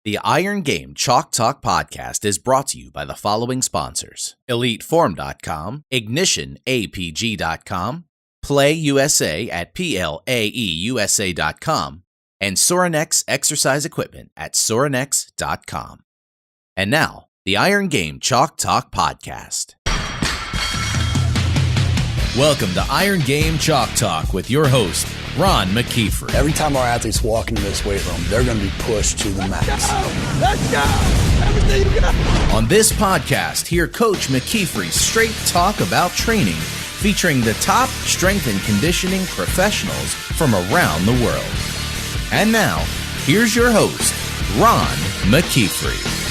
The Iron Game Chalk Talk podcast is brought to you by the following sponsors: EliteForm.com, IgnitionAPG.com, PlayUSA at PLAEUSA.com, and Sorinex Exercise Equipment at Sorinex.com. And now, the Iron Game Chalk Talk podcast. Welcome to Iron Game Chalk Talk with your host, Ron McKeefery. Every time our athletes walk into this weight room, they're going to be pushed to the max. Let's go! Everything you got! On this podcast, hear Coach McKeefery straight talk about training, featuring the top strength and conditioning professionals from around the world. And now, here's your host, Ron McKeefery.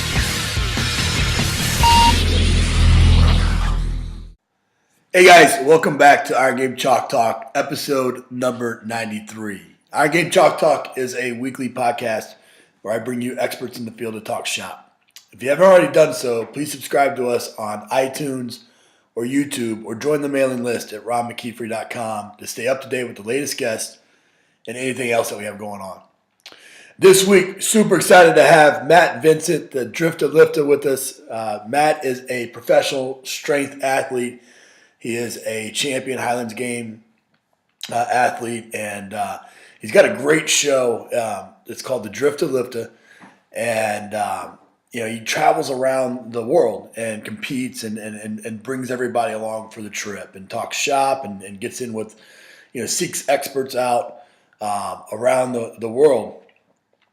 Hey guys, welcome back to Iron Game Chalk Talk, episode number 93. Iron Game Chalk Talk is a weekly podcast where I bring you experts in the field to talk shop. If you haven't already done so, please subscribe to us on iTunes or YouTube, or join the mailing list at ronmckeefery.com to stay up to date with the latest guests and anything else that we have going on. This week, super excited to have Matt Vincent, the Drifta Lifta, with us. Matt is a professional strength athlete. He is a champion Highland Games athlete, and he's got a great show. It's called the Drifta Lifta, and he travels around the world and competes and brings everybody along for the trip and talks shop and gets in with, seeks experts out around the world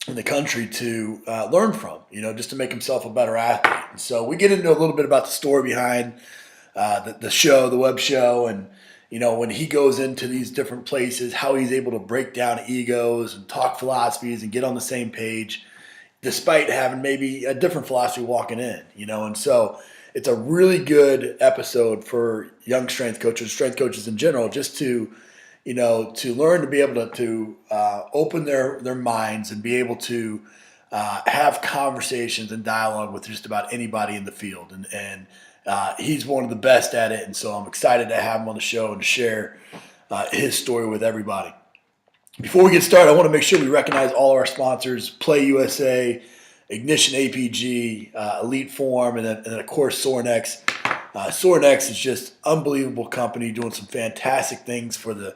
in the country to learn from, just to make himself a better athlete. And so we get into a little bit about the story behind the show, the web show, and when he goes into these different places, how he's able to break down egos and talk philosophies and get on the same page, despite having maybe a different philosophy walking in, and so it's a really good episode for young strength coaches in general, just to learn to be able to open their minds and be able to have conversations and dialogue with just about anybody in the field, and he's one of the best at it, and so I'm excited to have him on the show and share his story with everybody. Before we get started, I want to make sure we recognize all of our sponsors: PlayUSA, Ignition APG, EliteForm, and then of course Sorinex. Sorinex is just unbelievable company doing some fantastic things for the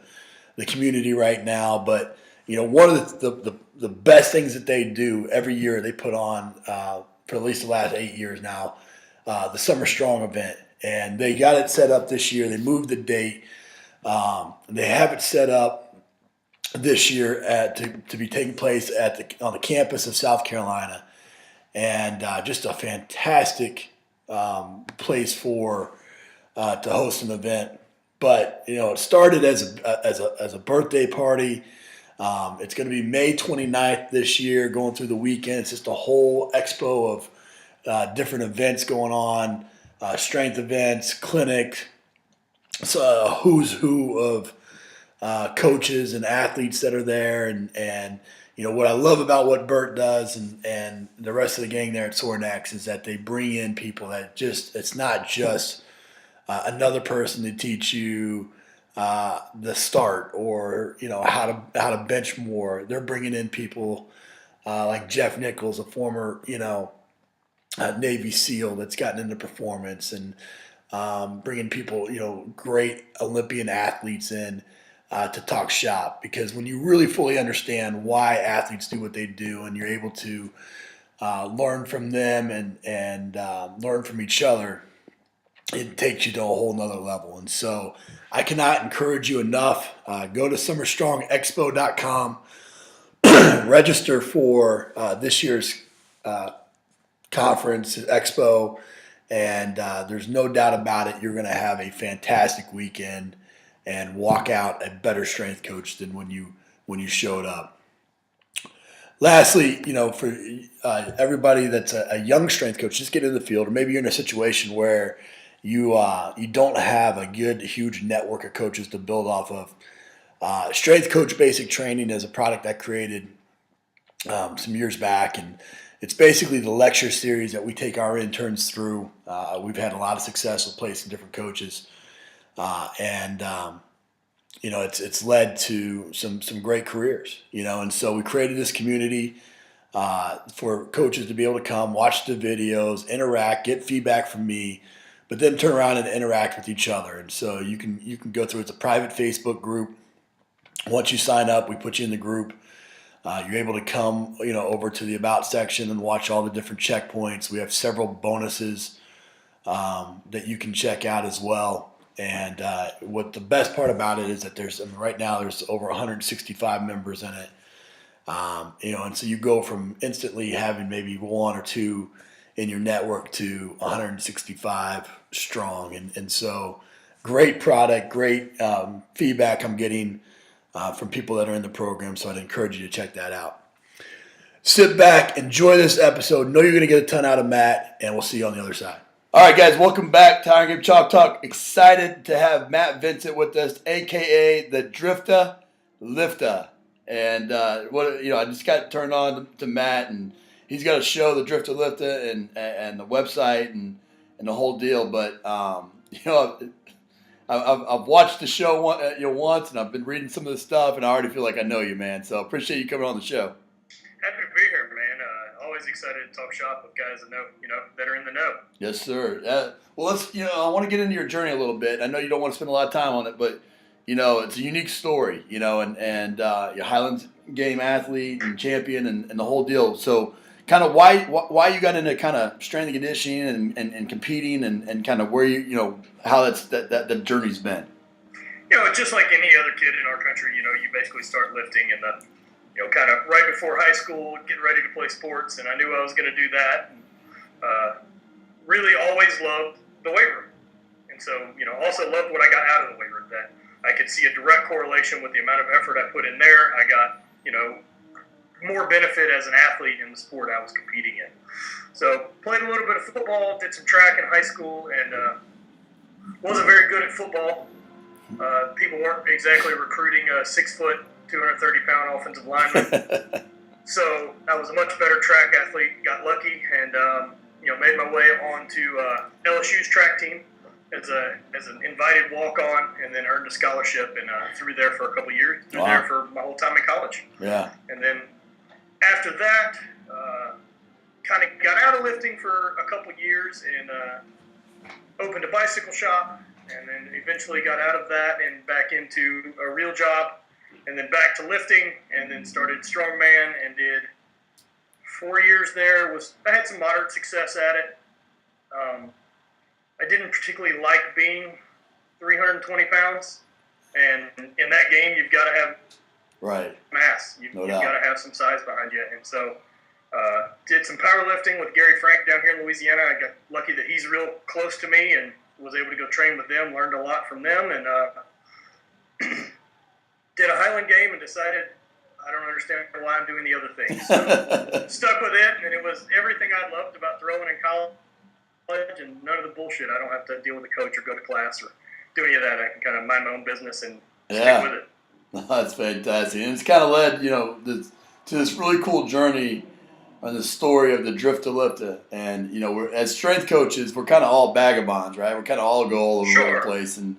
community right now. But one of the best things that they do every year, they put on for at least the last 8 years now, the Summer Strong event, and they got it set up this year. They moved the date. They have it set up this year to be taking place on the campus of South Carolina, and just a fantastic place to host an event. But it started as a birthday party. It's going to be May 29th this year, going through the weekend. It's just a whole expo of different events going on, strength events, clinics, who's who of coaches and athletes that are there. And what I love about what Bert does and the rest of the gang there at Sorinex is that they bring in people that it's not just another person to teach you the start or how to bench more. They're bringing in people like Jeff Nichols, a former Navy SEAL that's gotten into performance, and bringing people, great Olympian athletes in to talk shop. Because when you really fully understand why athletes do what they do, and you're able to learn from them and learn from each other, it takes you to a whole nother level. And so I cannot encourage you enough. Go to summerstrongexpo.com, register for this year's conference, Expo, and there's no doubt about it, you're going to have a fantastic weekend and walk out a better strength coach than when you showed up. Lastly, for everybody that's a young strength coach, just get in the field, or maybe you're in a situation where you don't have a good, huge network of coaches to build off of. Strength Coach Basic Training is a product I created some years back, and it's basically the lecture series that we take our interns through. We've had a lot of success with placing different coaches, and it's led to some great careers. And so we created this community for coaches to be able to come, watch the videos, interact, get feedback from me, but then turn around and interact with each other. And so you can go through. It's a private Facebook group. Once you sign up, we put you in the group. You're able to come, over to the About section and watch all the different checkpoints. We have several bonuses that you can check out as well. And what the best part about it is that right now there's over 165 members in it. And so you go from instantly having maybe one or two in your network to 165 strong. And so great product, great feedback I'm getting from people that are in the program. So I'd encourage you to check that out. Sit back, enjoy this episode. Know you're going to get a ton out of Matt, and we'll see you on the other side. All right, guys, welcome back to Highland Games Chalk Talk. Excited to have Matt Vincent with us, a.k.a. the Drifta Lifta. And I just got turned on to Matt, and he's got a show, the Drifta Lifta, and the website and the whole deal. But I've watched the show once, and I've been reading some of the stuff, and I already feel like I know you, man. So appreciate you coming on the show. Happy to be here, man. Always excited to talk shop with guys that know, that are in the know. Yes, sir. Well, I want to get into your journey a little bit. I know you don't want to spend a lot of time on it, but it's a unique story, and you're Highland Game athlete and champion and the whole deal. So kind of why you got into kind of strength and conditioning and competing and kind of where how that journey's been. Just like any other kid in our country, you basically start lifting in the, kind of right before high school, getting ready to play sports, and I knew I was going to do that. And, really always loved the weight room. And so, also loved what I got out of the weight room, that I could see a direct correlation with the amount of effort I put in there. I got, more benefit as an athlete in the sport I was competing in. So played a little bit of football, did some track in high school, and wasn't very good at football. People weren't exactly recruiting a 6 foot, 230-pound offensive lineman. So I was a much better track athlete, got lucky, and made my way on to LSU's track team as an invited walk-on, and then earned a scholarship and through there for a couple of years. Through there for my whole time in college. Yeah. And then after that, kind of got out of lifting for a couple of years and opened a bicycle shop, and then eventually got out of that and back into a real job, and then back to lifting, and then started Strongman and did 4 years there. I had some moderate success at it. I didn't particularly like being 320 pounds, and in that game, you've got to have mass. You've got to have some size behind you, and so did some powerlifting with Gary Frank down here in Louisiana. I got lucky that he's real close to me and was able to go train with them, learned a lot from them, and did a Highland game and decided I don't understand why I'm doing the other things. So stuck with it, and it was everything I loved about throwing in college, and none of the bullshit. I don't have to deal with a coach or go to class or do any of that. I can kind of mind my own business and stick with it. That's fantastic. And it's kind of led, to this really cool journey on the story of the Drifta Lifta. And, we're, as strength coaches, we're kind of all vagabonds, right? We're kind of all go all over the place. And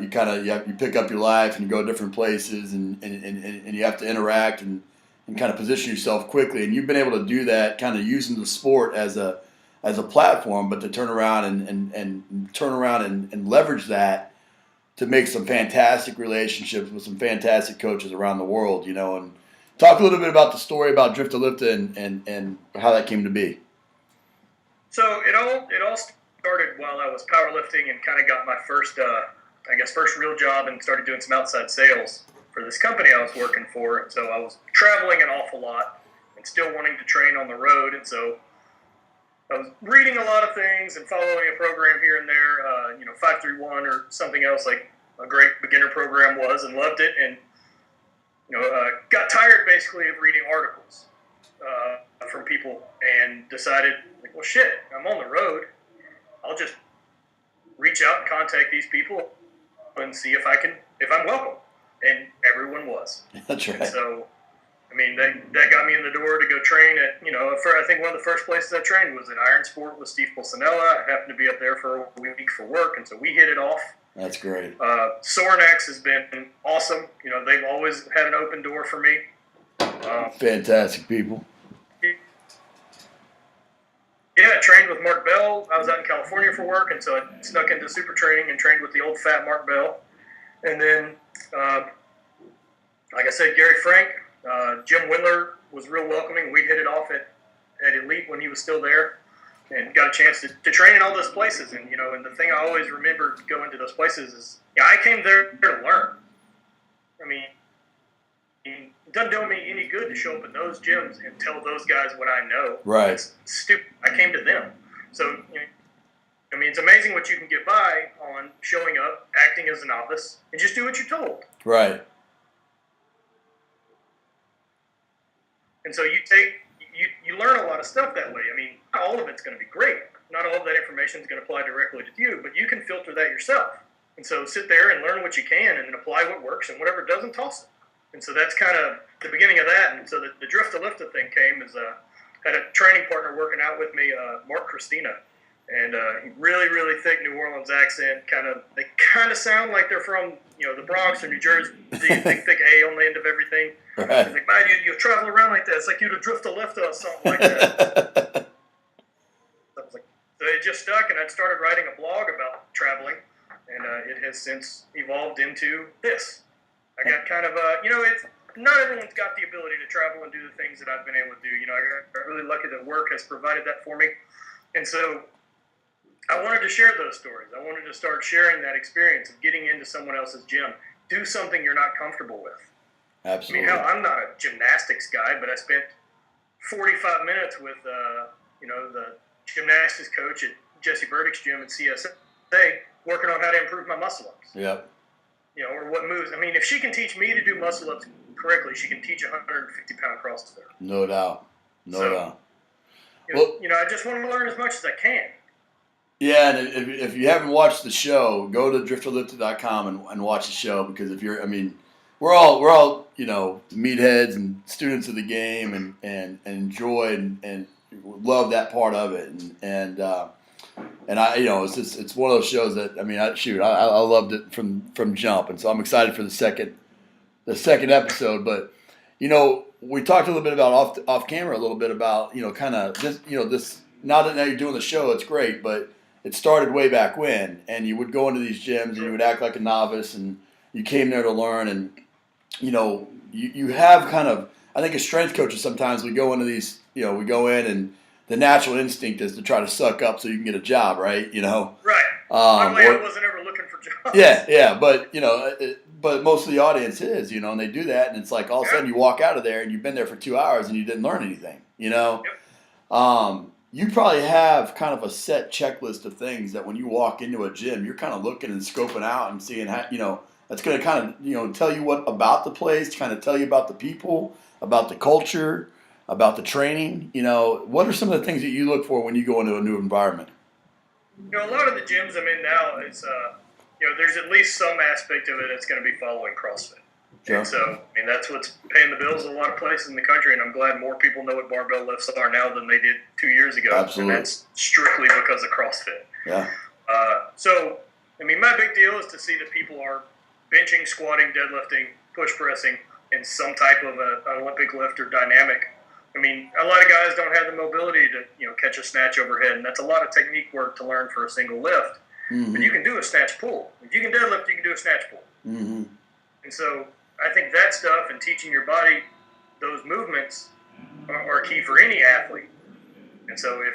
you kind of you pick up your life and you go different places and you have to interact and kind of position yourself quickly. And you've been able to do that, kind of using the sport as a platform, but to turn around and leverage that to make some fantastic relationships with some fantastic coaches around the world, and talk a little bit about the story about Drifta Lifta and how that came to be. So it all started while I was powerlifting and kind of got my first real job and started doing some outside sales for this company I was working for. And so I was traveling an awful lot and still wanting to train on the road. And so I was reading a lot of things and following a program here and there, 531 or something else like a great beginner program was, and loved it. And, got tired basically of reading articles from people and decided, well, shit, I'm on the road. I'll just reach out and contact these people and see if I'm welcome. And everyone was. That's right. And so, that got me in the door to go train at, I think one of the first places I trained was at Iron Sport with Steve Pulcinella. I happened to be up there for a week for work, and so we hit it off. That's great. Sorenex has been awesome. They've always had an open door for me. Fantastic people. Yeah, I trained with Mark Bell. I was out in California for work, and so I snuck into super training and trained with the old fat Mark Bell. And then, like I said, Gary Frank, Jim Windler was real welcoming. We hit it off at Elite when he was still there, and got a chance to train in all those places. And and the thing I always remember going to those places is, I came there to learn. I mean, it doesn't do me any good to show up in those gyms and tell those guys what I know. Right. It's stupid. I came to them. So, it's amazing what you can get by on showing up, acting as a novice, and just do what you're told. Right. And so you learn a lot of stuff that way. I mean, not all of it's going to be great. Not all of that information is going to apply directly to you, but you can filter that yourself. And so sit there and learn what you can and then apply what works, and whatever doesn't, toss it. And so that's kind of the beginning of that. And so the Drifta Lifta thing came as had a training partner working out with me, Mark Christina. And really, really thick New Orleans accent. They kind of sound like they're from the Bronx or New Jersey. Thick A on the end of everything. Right. Like, man, you travel around like that. It's like you'd have Drifta Lifta or something like that. So it just stuck, and I started writing a blog about traveling, and it has since evolved into this. I got kind of it's not everyone's got the ability to travel and do the things that I've been able to do. I got really lucky that work has provided that for me, and so I wanted to share those stories. I wanted to start sharing that experience of getting into someone else's gym. Do something you're not comfortable with. Absolutely. I mean, hell, I'm not a gymnastics guy, but I spent 45 minutes with the gymnastics coach at Jesse Burdick's gym at CSA, working on how to improve my muscle ups. Yep. Or what moves. I mean, if she can teach me to do muscle ups correctly, she can teach a 150-pound CrossFitter. No doubt. No doubt. I just want to learn as much as I can. Yeah, and if you haven't watched the show, go to driftalifta.com and watch the show, because we're all meatheads and students of the game and enjoy and love that part of it, and I it's one of those shows that I loved it from jump, and so I'm excited for the second episode. But we talked a little bit about off camera a little bit about kind of this now that you're doing the show, it's great, but it started way back when, and you would go into these gyms and you would act like a novice, and you came there to learn, and you have kind of, I think as strength coaches sometimes we go into these, we go in and the natural instinct is to try to suck up so you can get a job, right? Right. I wasn't ever looking for jobs. Yeah, but but most of the audience is, and they do that, and it's like all of a sudden you walk out of there and you've been there for 2 hours and you didn't learn anything, Yep. You probably have kind of a set checklist of things that when you walk into a gym, you're kind of looking and scoping out and seeing how, that's going to kind of, tell you what about the place, kind of tell you about the people, about the culture, about the training. What are some of the things that you look for when you go into a new environment? A lot of the gyms I'm in now is, there's at least some aspect of it that's going to be following CrossFit. Sure. And so, that's what's paying the bills in a lot of places in the country, and I'm glad more people know what barbell lifts are now than they did 2 years ago. Absolutely. And that's strictly because of CrossFit. Yeah. My big deal is to see that people are benching, squatting, deadlifting, push pressing in some type of an Olympic lift or dynamic. A lot of guys don't have the mobility to, catch a snatch overhead, and that's a lot of technique work to learn for a single lift. Mm-hmm. But you can do a snatch pull. If you can deadlift, you can do a snatch pull. Mm-hmm. And so I think that stuff and teaching your body those movements are key for any athlete. And so if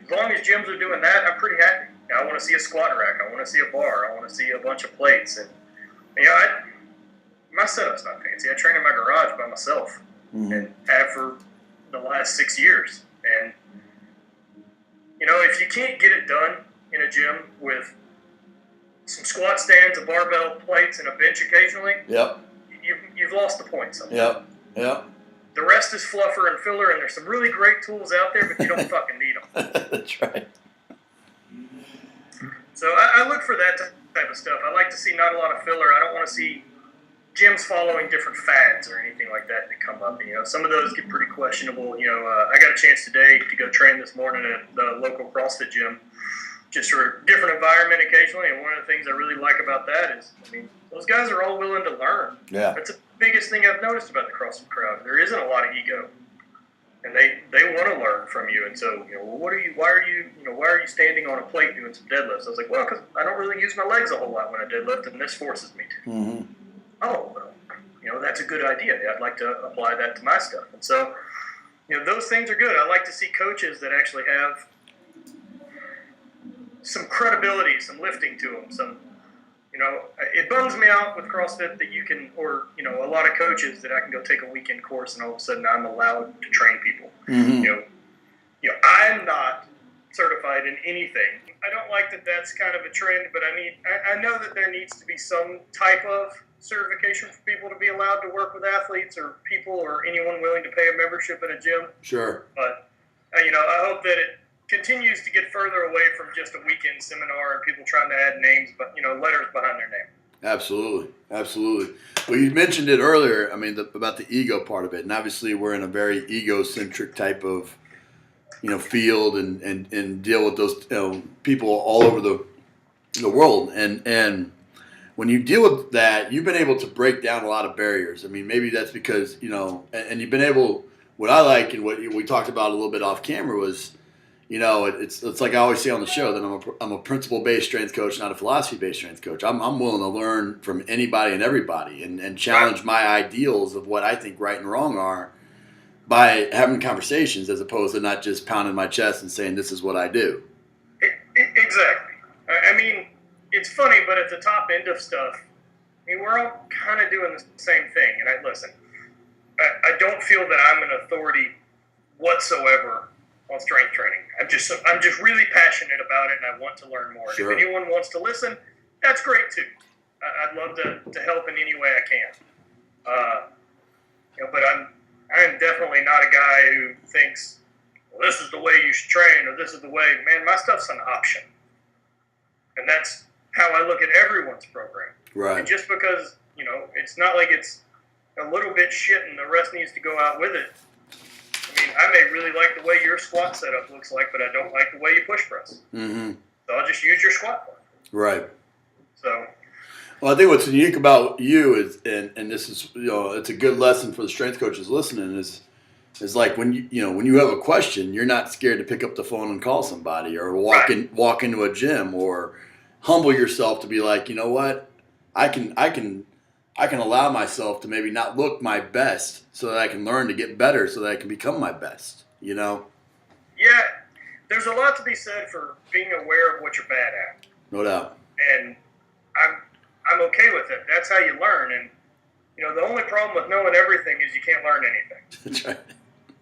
as long as gyms are doing that, I'm pretty happy. I want to see a squat rack. I want to see a bar. I want to see a bunch of plates. And my setup's not fancy. I train in my garage by myself and have for the last 6 years. And if you can't get it done in a gym with some squat stands, a barbell, plates, and a bench occasionally, yep, you've lost the point somewhere. Yep. The rest is fluffer and filler, and there's some really great tools out there, but you don't fucking need them. That's right. So I look for that type of stuff. I like to see not a lot of filler. I don't want to see gyms following different fads or anything like that come up. Some of those get pretty questionable. I got a chance today to go train this morning at the local CrossFit gym, just for a different environment occasionally. And one of the things I really like about that is, those guys are all willing to learn. Yeah. biggest thing I've noticed about the CrossFit crowd. There isn't a lot of ego, and they want to learn from you. And so, well, why are you standing on a plate doing some deadlifts? I was like, well, because I don't really use my legs a whole lot when I deadlift, and this forces me to. Mm-hmm. Oh, well, that's a good idea. I'd like to apply that to my stuff. And so, those things are good. I like to see coaches that actually have some credibility, some lifting to them. It bums me out with CrossFit that you can, or a lot of coaches that I can go take a weekend course and all of a sudden I'm allowed to train people. Mm-hmm. I'm not certified in anything. I don't like that that's kind of a trend, but I know that there needs to be some type of certification for people to be allowed to work with athletes or people or anyone willing to pay a membership in a gym. Sure. But, I hope that it continues to get further away from just a weekend seminar and people trying to add names, but, letters behind their name. Absolutely. Well, you mentioned it earlier, about the ego part of it. And obviously we're in a very egocentric type of, field and deal with those people all over the world. And when you deal with that, you've been able to break down a lot of barriers. Maybe that's because, and you've been able, what I like and what we talked about a little bit off camera was, it's like I always say on the show that I'm a principle-based strength coach, not a philosophy-based strength coach. I'm willing to learn from anybody and everybody and challenge my ideals of what I think right and wrong are by having conversations as opposed to not just pounding my chest and saying this is what I do. Exactly. It's funny, but at the top end of stuff, we're all kind of doing the same thing. And I don't feel that I'm an authority whatsoever on strength training. I'm just really passionate about it, and I want to learn more. Sure. If anyone wants to listen, that's great too. I'd love to help in any way I can. But I'm definitely not a guy who thinks, well, this is the way you should train, or this is the way. Man, my stuff's an option, and that's how I look at everyone's program. Right. And just because it's not like it's a little bit shit and the rest needs to go out with it. I may really like the way your squat setup looks like, but I don't like the way you push press. Mm-hmm. So I'll just use your squat bar. Right. So. Well, I think what's unique about you is, and this is, it's a good lesson for the strength coaches listening is like when you have a question, you're not scared to pick up the phone and call somebody or walk into a gym or humble yourself to be like, you know what, I can allow myself to maybe not look my best so that I can learn to get better so that I can become my best, Yeah, there's a lot to be said for being aware of what you're bad at. No doubt. And I'm okay with it. That's how you learn. And, the only problem with knowing everything is you can't learn anything. That's right.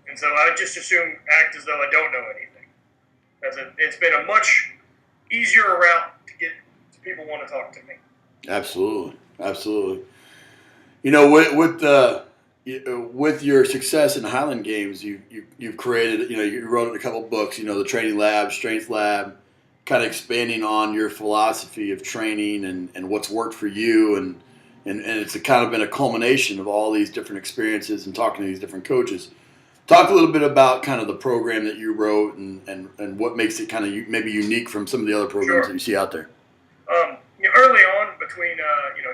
And so I just assume act as though I don't know anything. Because it's been a much easier route to get to people want to talk to me. Absolutely. With your success in Highland Games, you've created, you wrote a couple books, the Training Lab, Strength Lab, kind of expanding on your philosophy of training and what's worked for you, and it's kind of been a culmination of all these different experiences and talking to these different coaches. Talk a little bit about kind of the program that you wrote and what makes it kind of maybe unique from some of the other programs that you see out there. Early on, between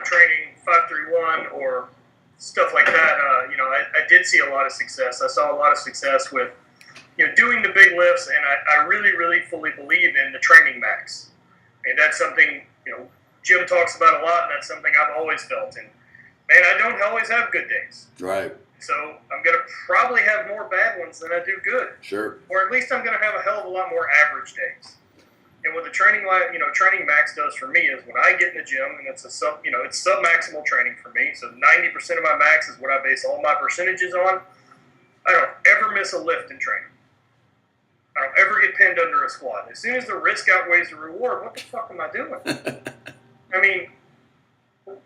training 531 or stuff like that, I did see a lot of success. I saw a lot of success with doing the big lifts, and I really, really fully believe in the training max. That's something Jim talks about a lot, and that's something I've always felt. And man, I don't always have good days. Right. So I'm going to probably have more bad ones than I do good. Sure. Or at least I'm going to have a hell of a lot more average days. And what the training max does for me is when I get in the gym, and it's it's sub-maximal training for me. So 90% of my max is what I base all my percentages on. I don't ever miss a lift in training. I don't ever get pinned under a squat. As soon as the risk outweighs the reward, what the fuck am I doing?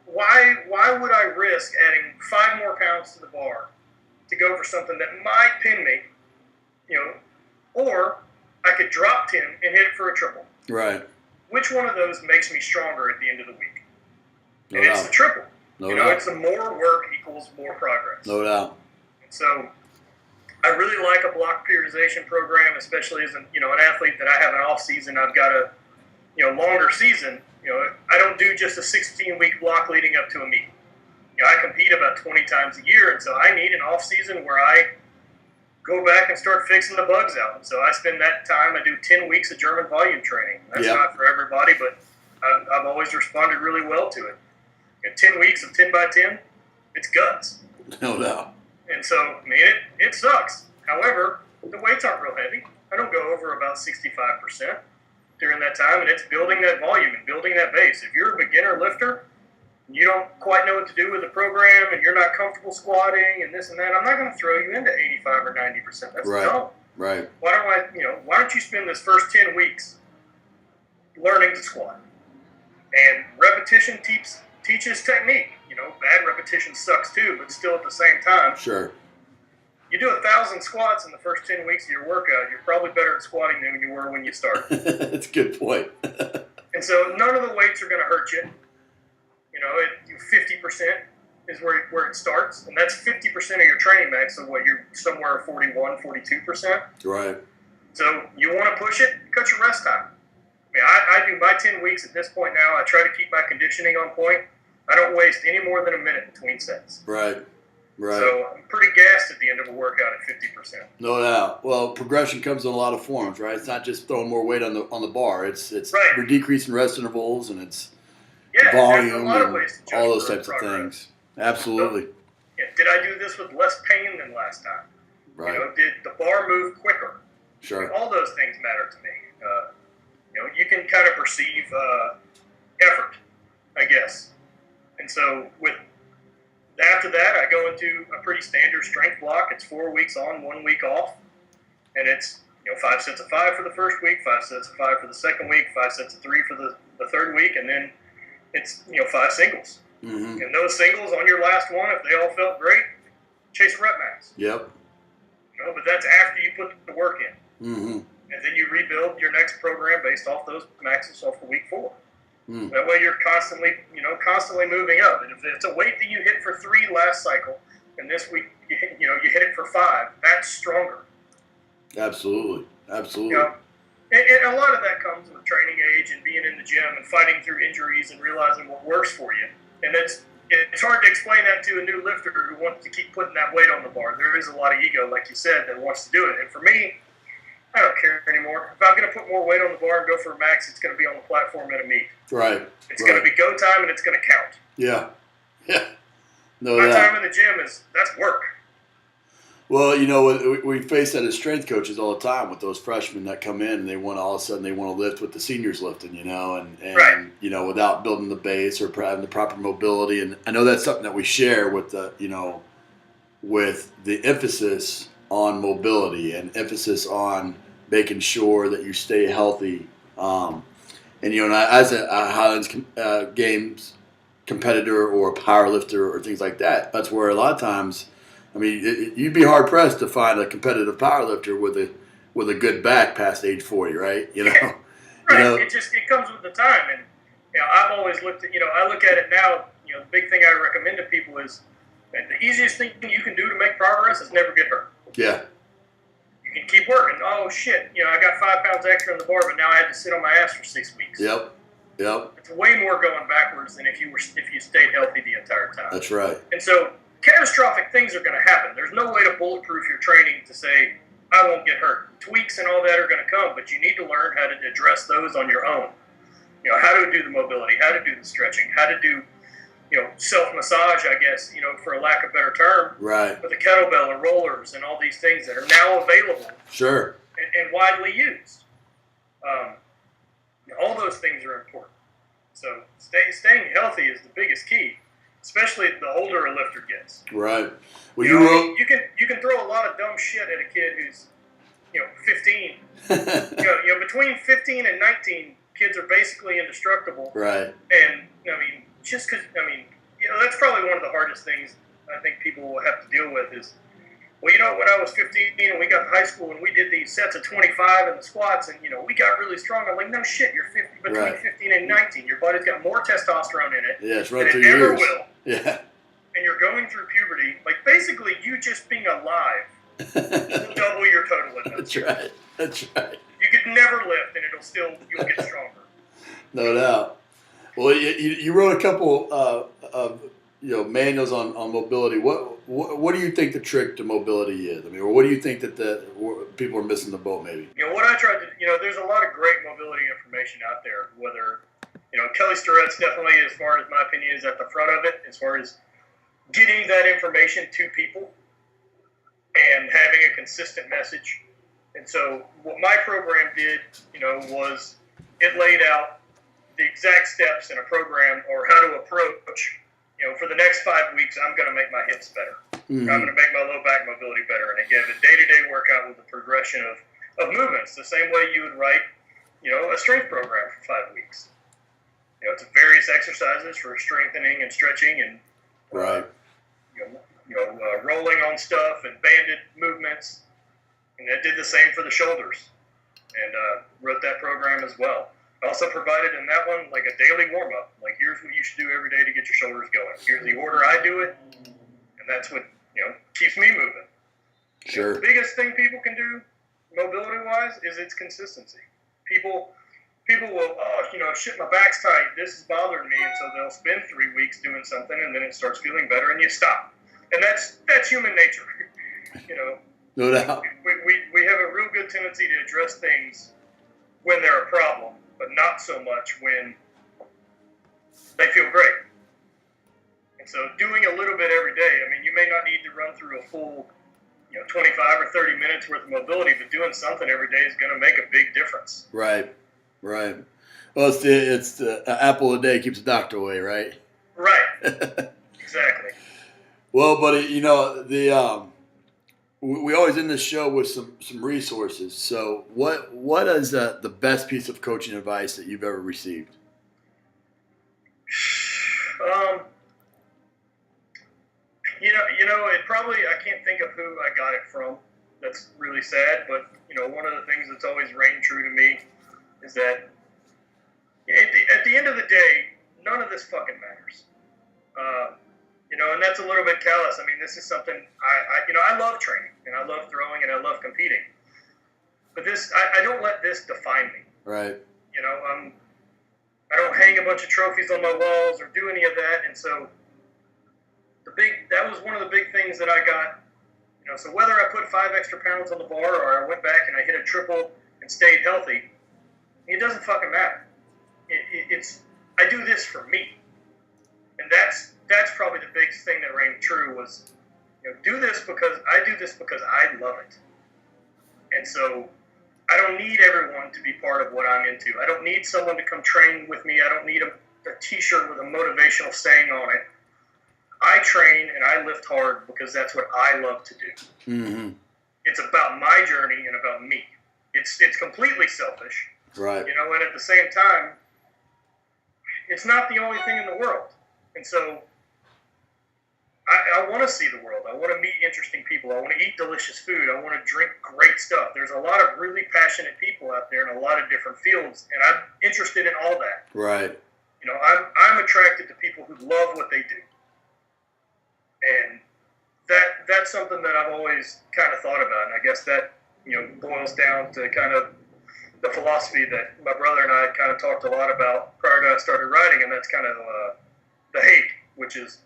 Why would I risk adding 5 more pounds to the bar to go for something that might pin me, or I could drop 10 and hit it for a triple. Right. Which one of those makes me stronger at the end of the week? And it's the triple. No doubt. It's the more work equals more progress. No doubt. And so I really like a block periodization program, especially as an athlete that I have an off season. I've got a longer season. I don't do just a 16-week block leading up to a meet. I compete about 20 times a year, and so I need an off season where I go back and start fixing the bugs out. And so I spend that time. I do 10 weeks of German volume training. That's not for everybody, but I've always responded really well to it. 10 weeks of 10 by 10, it's guts. No doubt. And so, I mean, it sucks. However, the weights aren't real heavy. I don't go over about 65% during that time, and it's building that volume and building that base. If you're a beginner lifter, and you don't quite know what to do with the program, and you're not comfortable squatting and this and that, I'm not going to throw you into 85 or 90%. That's dumb. Right. Why don't you spend this first 10 weeks learning to squat? And repetition teaches technique. Bad repetition sucks too, but still at the same time. Sure. You do 1,000 squats in the first 10 weeks of your workout, you're probably better at squatting than you were when you started. That's a good point. And so none of the weights are going to hurt you. 50% is where it starts, and that's 50% of your training max. So you're somewhere 41, 42%. Right. So you want to push it, cut your rest time. I mean, I do my 10 weeks at this point now. I try to keep my conditioning on point. I don't waste any more than a minute between sets. Right. So I'm pretty gassed at the end of a workout at 50%. No doubt. Well, progression comes in a lot of forms, right? It's not just throwing more weight on the bar. It's right. We're decreasing rest intervals, and it's there's volume a lot of ways to all those types of things. Absolutely. So, did I do this with less pain than last time? Right. Did the bar move quicker? Sure. All those things matter to me. You can kind of perceive effort, I guess. And so after that, I go into a pretty standard strength block. It's 4 weeks on, 1 week off. And it's 5 sets of 5 for the first week, 5 sets of 5 for the second week, 5 sets of 3 for the third week, and then it's 5 singles. Mm-hmm. And those singles on your last one, if they all felt great, chase rep max. Yep. But that's after you put the work in. Mm-hmm. And then you rebuild your next program based off those maxes off the week 4. Mm. That way you're constantly moving up. And if it's a weight that you hit for 3 last cycle, and this week you hit it for 5, that's stronger. Absolutely. And a lot of that comes with training age and being in the gym and fighting through injuries and realizing what works for you. And it's hard to explain that to a new lifter who wants to keep putting that weight on the bar. There is a lot of ego, like you said, that wants to do it. And for me, I don't care anymore. If I'm going to put more weight on the bar and go for a max, it's going to be on the platform at a meet. Right. It's going to be go time, and it's going to count. Yeah. No My doubt. time in the gym that's work. Well, we face that as strength coaches all the time with those freshmen that come in and they want all of a sudden they want to lift with the seniors lifting, and right. Without building the base or having the proper mobility. And I know that's something that we share with with the emphasis on mobility and emphasis on making sure that you stay healthy. And as a Highland Games competitor or a power lifter or things like that, that's where a lot of times, you'd be hard pressed to find a competitive power lifter with a good back past age 40, right? Right. It comes with the time, and I've always looked at I look at it now. The big thing I recommend to people is that the easiest thing you can do to make progress is never get hurt. Yeah. You can keep working. Oh shit! I got 5 pounds extra on the bar, but now I had to sit on my ass for 6 weeks. Yep. It's way more going backwards than if you stayed healthy the entire time. That's right. And so catastrophic things are going to happen. There's no way to bulletproof your training to say, I won't get hurt. Tweaks and all that are going to come, but you need to learn how to address those on your own. How to do the mobility, how to do the stretching, how to do, self-massage, I guess, for a lack of better term. Right. With the kettlebell and rollers and all these things that are now available. Sure. And widely used. All those things are important. So staying healthy is the biggest key, especially the older a lifter gets. Right. Well, you can throw a lot of dumb shit at a kid who's 15. Between 15 and 19, kids are basically indestructible. Right. And just because that's probably one of the hardest things I think people will have to deal with is, when I was 15 and we got to high school and we did these sets of 25 in the squats and, we got really strong. I'm like, no shit, you're 50, between 15 and 19. Your body's got more testosterone in it than it ever will. Yeah. And you're going through puberty. Like, basically, you just being alive will double your total in those years. That's right. You could never lift and you'll get stronger. No doubt. Well, you wrote a couple of manuals on mobility. What do you think the trick to mobility is? I mean, or what do you think that people are missing the boat maybe? What I tried to, there's a lot of great mobility information out there. Whether, Kelly Starrett's definitely, as far as my opinion, is at the front of it as far as getting that information to people and having a consistent message. And so what my program did, was it laid out the exact steps in a program or how to approach, for the next 5 weeks, I'm going to make my hips better. Mm-hmm. I'm going to make my low back mobility better. And it gave a day-to-day workout with a progression of movements, the same way you would write, a strength program for 5 weeks. It's various exercises for strengthening and stretching and, right. Rolling on stuff and banded movements. And I did the same for the shoulders and wrote that program as well. I also provided in that one like a daily warm-up. Like, here's what you should do every day to get your shoulders going. Here's the order I do it, and that's what keeps me moving. Sure. The biggest thing people can do mobility-wise is its consistency. People will, shit, my back's tight. This is bothering me, and so they'll spend 3 weeks doing something, and then it starts feeling better, and you stop. And that's human nature. No doubt. We have a real good tendency to address things when they're a problem, but not so much when they feel great. And so doing a little bit every day, you may not need to run through a full 25 or 30 minutes worth of mobility, but doing something every day is going to make a big difference. Right. Well, it's the apple a day keeps the doctor away, right? Right. Exactly. Well, buddy, we always end this show with some resources. So what is the best piece of coaching advice that you've ever received? It probably, I can't think of who I got it from. That's really sad, but one of the things that's always reigned true to me is that at the end of the day, none of this fucking matters. And that's a little bit callous. This is something I love training and I love throwing and I love competing, but I don't let this define me. Right. I don't hang a bunch of trophies on my walls or do any of that, and so that was one of the big things that I got. So whether I put 5 extra pounds on the bar or I went back and I hit a triple and stayed healthy, it doesn't fucking matter. I do this for me, and that's probably the biggest thing that rang true was, do this because I love it. And so I don't need everyone to be part of what I'm into. I don't need someone to come train with me. I don't need a t-shirt with a motivational saying on it. I train and I lift hard because that's what I love to do. Mm-hmm. It's about my journey and about me. It's completely selfish. Right. And at the same time, it's not the only thing in the world. And so I want to see the world. I want to meet interesting people. I want to eat delicious food. I want to drink great stuff. There's a lot of really passionate people out there in a lot of different fields, and I'm interested in all that. Right. I'm attracted to people who love what they do. And that's something that I've always kind of thought about. And I guess that, boils down to kind of the philosophy that my brother and I kind of talked a lot about prior to I started writing, and that's kind of the hate, which is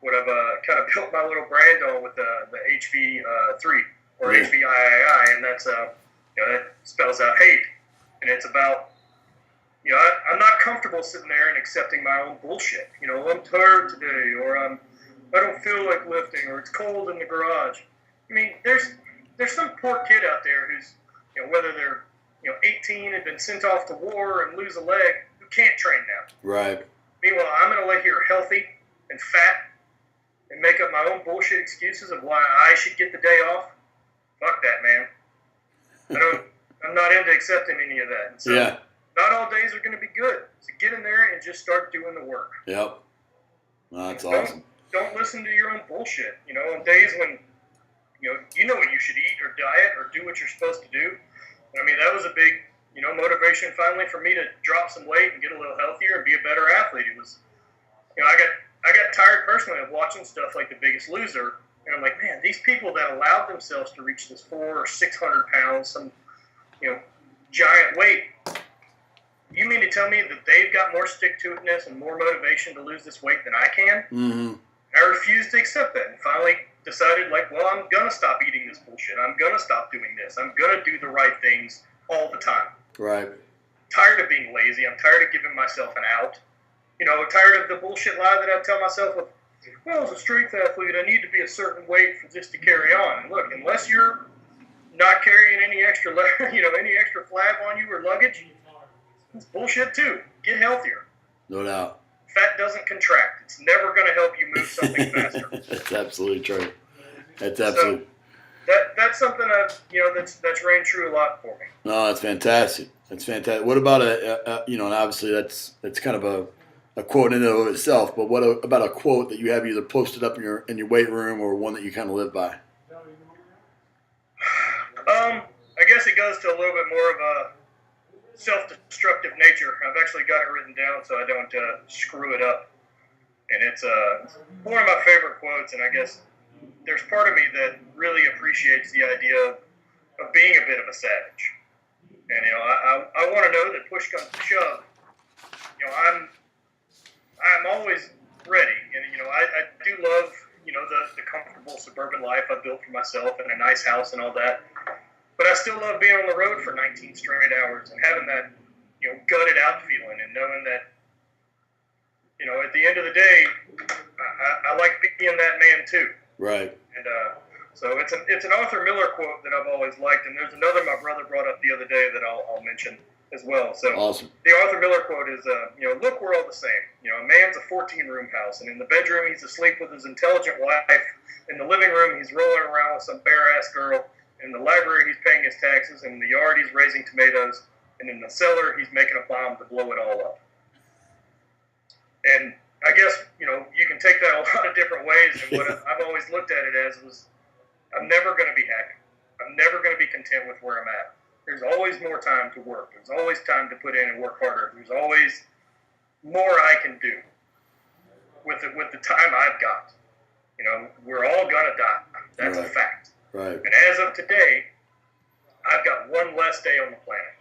what I've kind of built my little brand on with the HV3 or HVIII, and that's that spells out hate, and it's about I'm not comfortable sitting there and accepting my own bullshit. I'm tired today, or I don't feel like lifting, or it's cold in the garage. There's some poor kid out there who's whether they're 18 and been sent off to war and lose a leg who can't train now. Right. Meanwhile, I'm going to lay here healthy and fat and make up my own bullshit excuses of why I should get the day off. Fuck that, man. I'm not into accepting any of that. And so not all days are going to be good. So get in there and just start doing the work. Yep. That's awesome. Don't listen to your own bullshit. On days when you know what you should eat or diet or do what you're supposed to do. That was a big, motivation finally for me to drop some weight and get a little healthier and be a better athlete. It was, I got tired personally of watching stuff like The Biggest Loser, and I'm like, man, these people that allowed themselves to reach this 400 or 600 pounds, some, giant weight. You mean to tell me that they've got more stick-to-itness and more motivation to lose this weight than I can? Mm-hmm. I refused to accept that, and finally decided, like, well, I'm going to stop eating this bullshit. I'm going to stop doing this. I'm going to do the right things all the time. Right. Tired of being lazy. I'm tired of giving myself an out. Tired of the bullshit lie that I tell myself, well, as a strength athlete, I need to be a certain weight for this to carry on. And look, unless you're not carrying any extra, any extra flab on you or luggage, it's bullshit too. Get healthier. No doubt. Fat doesn't contract. It's never going to help you move something faster. That's absolutely true. That's absolutely. So that's something that's reigned true a lot for me. No, that's fantastic. That's fantastic. What about and obviously that's kind of a quote in and of itself. But what about a quote that you have either posted up in your weight room or one that you kind of live by? I guess it goes to a little bit more of a self-destructive nature. I've actually got it written down so I don't screw it up. And it's one of my favorite quotes, and I guess there's part of me that really appreciates the idea of being a bit of a savage. And, I want to know that push comes to shove. I'm always ready. And, I do love, the comfortable suburban life I built for myself and a nice house and all that. But I still love being on the road for 19 straight hours and having that, gutted out feeling and knowing that, at the end of the day, I like being that man too. Right. And so it's an Arthur Miller quote that I've always liked, and there's another my brother brought up the other day that I'll mention as well. So awesome. The Arthur Miller quote is, look, we're all the same. A man's a 14-room house, and in the bedroom he's asleep with his intelligent wife. In the living room he's rolling around with some bare-ass girl. In the library, he's paying his taxes. In the yard, he's raising tomatoes. And in the cellar, he's making a bomb to blow it all up. And I guess, you can take that a lot of different ways. And what I've always looked at it as was, I'm never going to be happy. I'm never going to be content with where I'm at. There's always more time to work. There's always time to put in and work harder. There's always more I can do with the time I've got. We're all going to die. That's right. A fact. Right. And as of today, I've got one less day on the planet.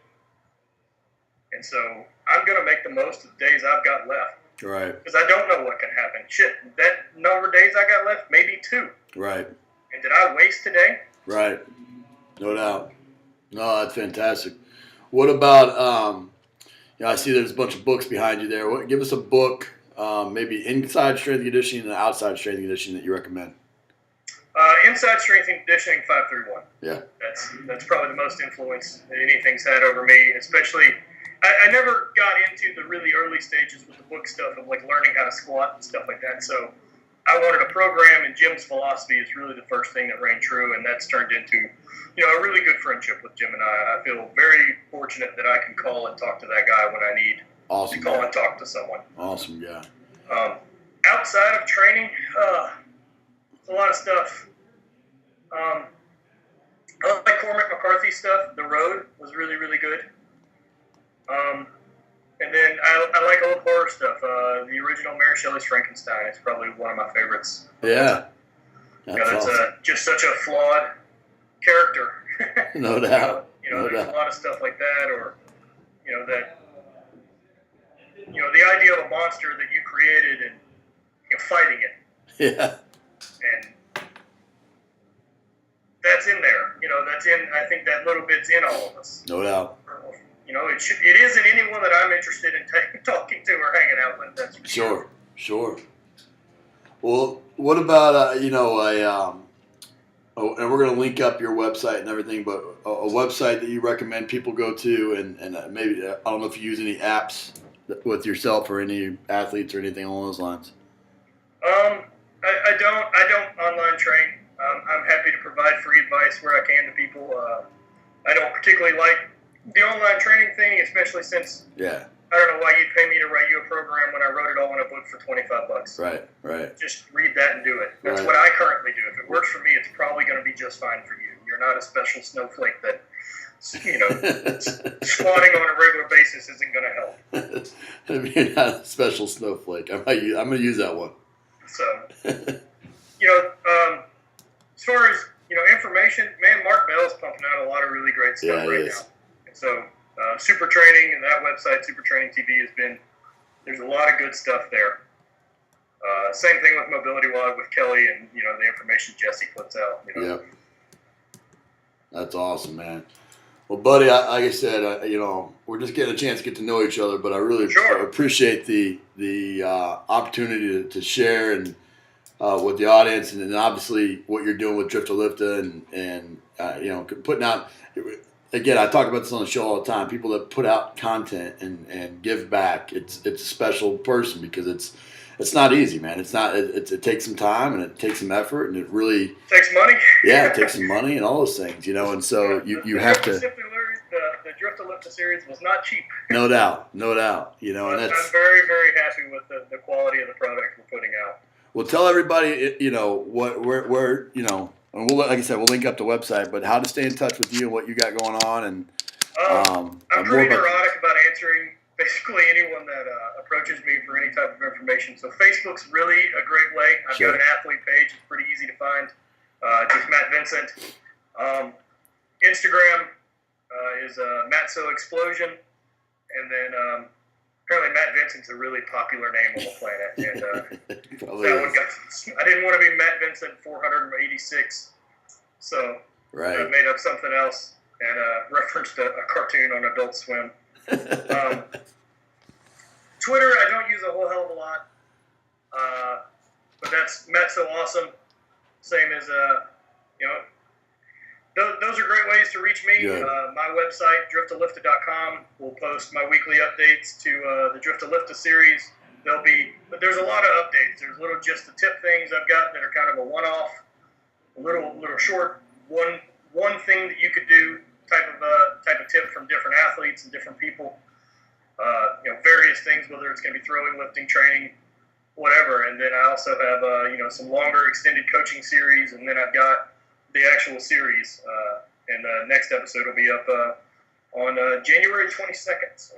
And so I'm going to make the most of the days I've got left. Right. Because I don't know what can happen. Shit, that number of days I got left, maybe 2. Right. And did I waste today? Right. No doubt. No, that's fantastic. What about, I see there's a bunch of books behind you there. Give us a book, maybe inside strength and conditioning and outside strength and conditioning that you recommend. Inside strength and conditioning 531. Yeah. That's probably the most influence that anything's had over me, especially I never got into the really early stages with the book stuff of like learning how to squat and stuff like that. So I wanted a program, and Jim's philosophy is really the first thing that rang true, and that's turned into, a really good friendship with Jim and I. I feel very fortunate that I can call and talk to that guy when I need awesome to call guy. and talk to someone. Awesome guy. Outside of training, a lot of stuff. I like Cormac McCarthy stuff. The Road was really, really good. And then I like old horror stuff. The original Mary Shelley's Frankenstein is probably one of my favorites. Yeah. That's awesome. Just such a flawed character. No doubt. There's a lot of stuff like that, or, the idea of a monster that you created and fighting it. Yeah. And that's in there. That's in, I think that little bit's in all of us. No doubt. It isn't anyone that I'm interested in talking to or hanging out with. That's for sure. Sure. Well, what about, and we're going to link up your website and everything, but a website that you recommend people go to, and maybe, I don't know if you use any apps with yourself or any athletes or anything along those lines. I don't online train. I'm happy to provide free advice where I can to people. I don't particularly like the online training thing, especially since Yeah. I don't know why you'd pay me to write you a program when I wrote it all in a book for $25. Right. Just read that and do it. That's Right. what I currently do. If it works for me, it's probably going to be just fine for you. You're not a special snowflake that, squatting on a regular basis isn't going to help. You're not a special snowflake. I'm going to use that one. So, as far as, information, man, Mark Bell's pumping out a lot of really great stuff right now. And so, Super Training and that website, Super Training TV, there's a lot of good stuff there. Same thing with Mobility Log with Kelly and, the information Jesse puts out. Yep. That's awesome, man. Well, buddy, like I said, we're just getting a chance to get to know each other, but I really appreciate the opportunity to share and with the audience, and then obviously what you're doing with Drifta Lifta and putting out. Again, I talk about this on the show all the time. People that put out content and give back, it's a special person because it's not easy, man. It's not. It takes some time and it takes some effort and it really takes money. Yeah, it takes some money and all those things, And so you have to. The Drifta Lifta series was not cheap. No doubt. And I'm very, very happy with the quality of the product we're putting out. Well, tell everybody, where and we'll, like I said, we'll link up the website, but how to stay in touch with you and what you got going on. And I'm pretty neurotic about answering basically anyone that approaches me for any type of information. So Facebook's really a great way. I've got an athlete page. It's pretty easy to find. Just Matt Vincent. Instagram is Matzo Explosion. And then apparently Matt Vincent's a really popular name on the planet. And that one I didn't want to be Matt Vincent 486. So I made up something else and referenced a cartoon on Adult Swim. Twitter, I don't use a whole hell of a lot, but that's Matt So Awesome. Same as those are great ways to reach me. My website, driftalifta.com, will post my weekly updates to the Drifta Lifta series. There's a lot of updates. There's little just the tip things I've got that are kind of a one-off, a little short one thing that you could do type of tip from different athletes and different people. Various things, whether it's going to be throwing, lifting, training, whatever. And then I also have, some longer extended coaching series. And then I've got the actual series. And the next episode will be up on January 22nd. So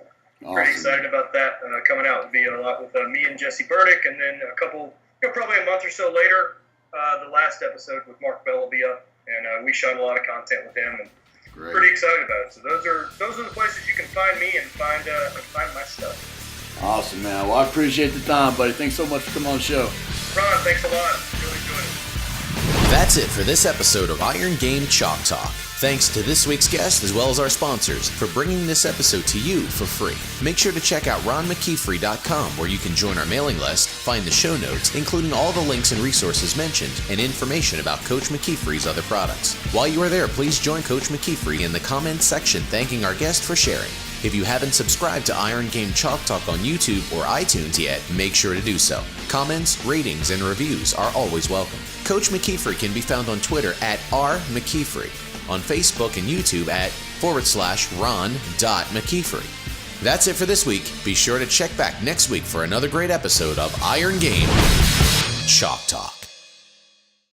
pretty excited about that coming out. It'll be a lot with me and Jesse Burdick. And then a couple, probably a month or so later, the last episode with Mark Bell will be up. And we shot a lot of content with him. And pretty excited about it. So those are the places you can find me and find my stuff. Awesome, man. Well, I appreciate the time, buddy. Thanks so much for coming on the show. Ron, thanks a lot. Really enjoyed it. That's it for this episode of Iron Game Chalk Talk. Thanks to this week's guest as well as our sponsors for bringing this episode to you for free. Make sure to check out ronmckeefery.com where you can join our mailing list, find the show notes, including all the links and resources mentioned, and information about Coach McKeefery's other products. While you are there, please join Coach McKeefery in the comments section thanking our guest for sharing. If you haven't subscribed to Iron Game Chalk Talk on YouTube or iTunes yet, make sure to do so. Comments, ratings, and reviews are always welcome. Coach McKeefery can be found on Twitter at @RMcKeefery, on Facebook and YouTube at /Ron.McKeefery. That's it for this week. Be sure to check back next week for another great episode of Iron Game Chalk Talk.